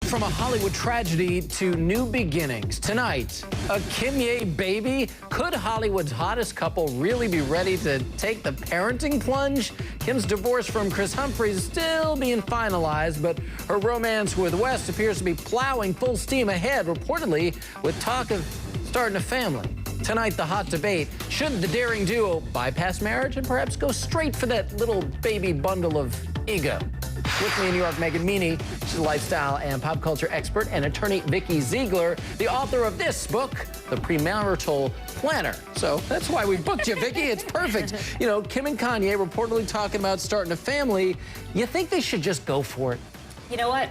From a Hollywood tragedy to new beginnings. Tonight, a Kanye baby? Could Hollywood's hottest couple really be ready to take the parenting plunge? Kim's divorce from Chris Humphries is still being finalized, but her romance with West appears to be plowing full steam ahead, reportedly with talk of starting a family. Tonight, the hot debate: should the daring duo bypass marriage and perhaps go straight for that little baby bundle of ego? With me in New York, Megan Meany. She's a lifestyle and pop culture expert, and attorney Vikki Ziegler, the author of this book, The Premarital Planner. So that's why we booked you, Vikki. It's perfect. You know, Kim and Kanye reportedly talking about starting a family. You think they should just go for it? You know what?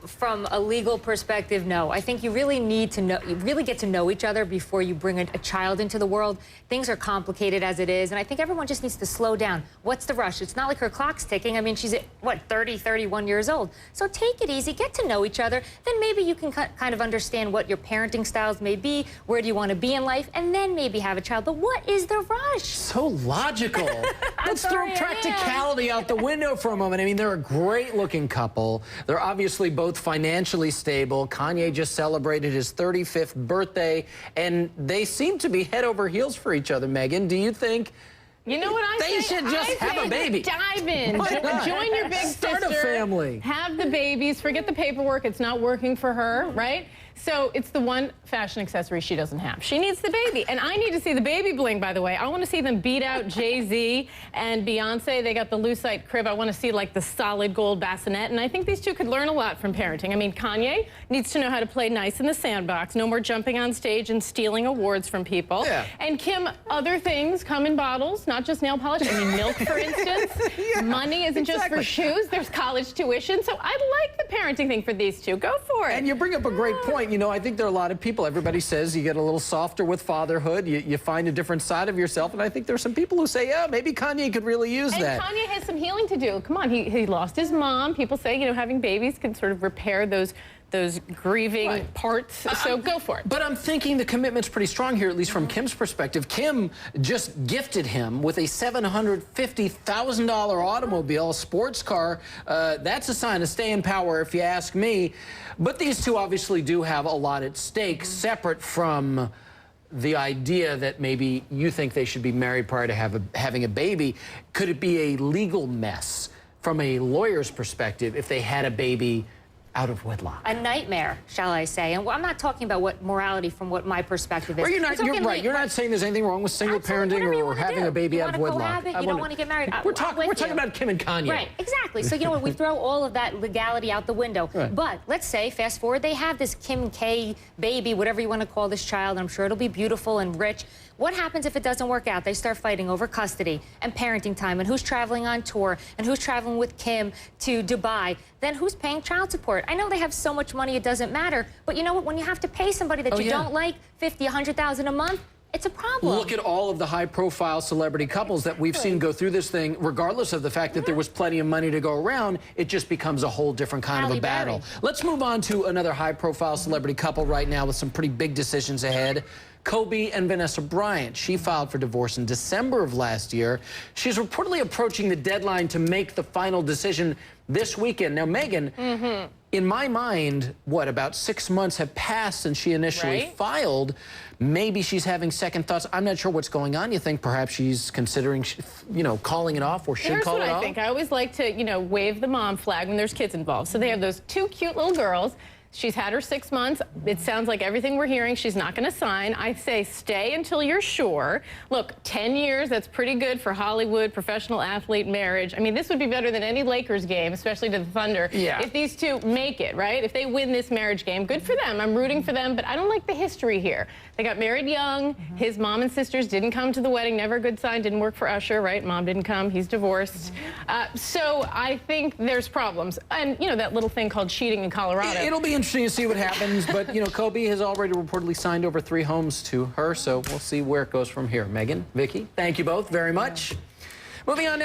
From a legal perspective, no. I think you really need to know, you really get to know each other before you bring a child into the world. Things are complicated as it is, and I think everyone just needs to slow down. What's the rush? It's not like her clock's ticking. I mean, she's at, what, 30, 31 years old. So take it easy, get to know each other. Then maybe you can kind of understand what your parenting styles may be, where do you want to be in life, and then maybe have a child. But what is the rush? So logical. Let's throw practicality out the window for a moment. I mean, they're a great-looking couple. They're obviously both financially stable. Kanye just celebrated his 35th birthday, and they seem to be head over heels for each other, Megan. Do you think you know what they should just have a baby? Dive in. Join your big Start sister. a family. Have the babies. Forget the paperwork. It's not working for her, right? So it's the one fashion accessory she doesn't have. She needs the baby. And I need to see the baby bling, by the way. I want to see them beat out Jay-Z and Beyonce. They got the lucite crib. I want to see, like, the solid gold bassinet. And I think these two could learn a lot from parenting. I mean, Kanye needs to know how to play nice in the sandbox. No more jumping on stage and stealing awards from people. Yeah. And Kim, other things come in bottles, not just nail polish. I mean, milk, for instance. Yeah, money isn't just for shoes. There's college tuition. So I like the parenting thing for these two. Go for it. And you bring up a great point. You know, I think there are a lot of people, everybody says you get a little softer with fatherhood, you find a different side of yourself, and I think there's some people who say, yeah, maybe Kanye could really use that. And Kanye has some healing to do. Come on, he lost his mom. People say, you know, having babies can sort of repair those grieving parts, so go for it. But I'm thinking the commitment's pretty strong here, at least from Kim's perspective. Kim just gifted him with a $750,000 automobile, a sports car. That's a sign of staying power, if you ask me. But these two obviously do have a lot at stake, separate from the idea that maybe you think they should be married prior to having a baby. Could it be a legal mess from a lawyer's perspective if they had a baby out of wedlock? A nightmare, shall I say. And I'm not talking about what morality from what my perspective is. Or you're right. You're not saying there's anything wrong with single parenting or having a baby out of wedlock. You don't want to get married. We're talking about Kim and Kanye. Right, exactly. So you know what? We throw all of that legality out the window. Right. But let's say, fast forward, they have this Kim K baby, whatever you want to call this child. I'm sure it'll be beautiful and rich. What happens if it doesn't work out? They start fighting over custody and parenting time and who's traveling on tour and who's traveling with Kim to Dubai. Then who's paying child support? I know they have so much money it doesn't matter, but you know what? When you have to pay somebody that you don't like $50,000, $100,000 a month, it's a problem. Look at all of the high-profile celebrity couples that we've seen go through this thing. Regardless of the fact that there was plenty of money to go around, it just becomes a whole different kind of a battle. Let's move on to another high-profile celebrity couple right now with some pretty big decisions ahead. Kobe and Vanessa Bryant. She filed for divorce in December of last year. She's reportedly approaching the deadline to make the final decision this weekend. Now, Megan, in my mind, what, about 6 months have passed since she initially filed. Maybe she's having second thoughts. I'm not sure what's going on. You think perhaps she's considering, you know, calling it off or should call it off? Here's what I think. I always like to, you know, wave the mom flag when there's kids involved. So they have those two cute little girls. She's had her 6 months. It sounds like everything we're hearing, she's not going to sign. I say stay until you're sure. Look, 10 years, that's pretty good for Hollywood, professional athlete marriage. I mean, this would be better than any Lakers game, especially to the Thunder, if these two make it, right? If they win this marriage game, good for them. I'm rooting for them, but I don't like the history here. They got married young. His mom and sisters didn't come to the wedding. Never a good sign. Didn't work for Usher, right? Mom didn't come. He's divorced. So I think there's problems. And, you know, that little thing called cheating in Colorado. It'll be interesting to see what happens, but, you know, Kobe has already reportedly signed over 3 homes to her, so we'll see where it goes from here. Megan, Vikki, thank you both very much. Moving on now.